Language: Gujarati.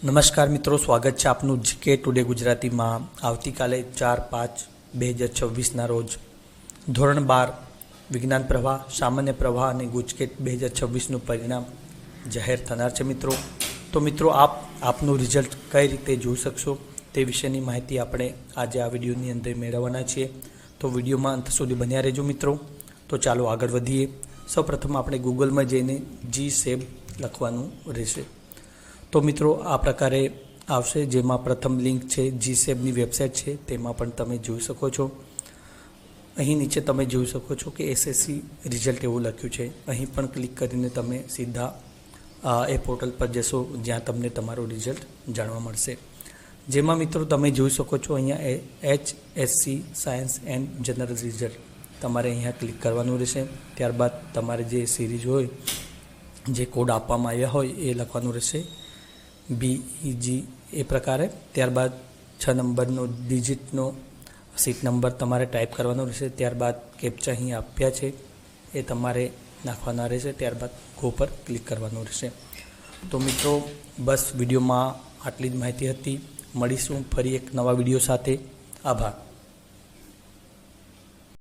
નમસ્કાર મિત્રો, સ્વાગત છે આપનું જીકે ટુડે ગુજરાતીમાં। આવતીકાલે 4/5/2026ના રોજ ધોરણ 12 વિજ્ઞાન પ્રવાહ, સામાન્ય પ્રવાહ અને ગુજકેટ 2026નું પરિણામ જાહેર થનાર છે મિત્રો। તો મિત્રો આપનું રિઝલ્ટ કઈ રીતે જોઈ શકશો તે વિશેની માહિતી આપણે આજે આ વિડીયોની અંદર મેળવવાના છીએ। તો વિડીયોમાં અંત સુધી બન્યા રહેજો મિત્રો। તો ચાલો આગળ વધીએ। સૌપ્રથમ આપણે ગૂગલમાં જઈને GSEB લખવાનું રહેશે। તો મિત્રો આ પ્રકારે આવશે, જેમાં પ્રથમ લિંક છે GSEBની વેબસાઇટ છે, તેમાં પણ તમે જોઈ શકો છો। અહીં નીચે તમે જોઈ શકો છો કે SSC રિઝલ્ટ એવું લખ્યું છે। અહીં પણ ક્લિક કરીને તમે સીધા એ પોર્ટલ પર જશો, જ્યાં તમને તમારું રિઝલ્ટ જાણવા મળશે। જેમાં મિત્રો તમે જોઈ શકો છો અહીંયા HSC science and general result તમારે અહીંયા ક્લિક કરવાનું રહેશે। ત્યારબાદ તમારે જે સિરીઝ હોય, જે કોડ આપવામાં આવ્યા હોય એ લખવાનું રહેશે, BEG એ પ્રકારે। ત્યારબાદ 6 નંબરનો ડિજિટનો સીટ નંબર તમારે ટાઈપ કરવાનો રહેશે। ત્યારબાદ કેપ્ચા અહીં આપ્યા છે એ તમારે નાખવાના રહેશે। ત્યારબાદ ગો પર ક્લિક કરવાનું રહેશે। તો મિત્રો બસ વિડીયોમાં આટલી જ માહિતી હતી। મળીશું ફરી એક નવા વિડીયો સાથે। આભાર।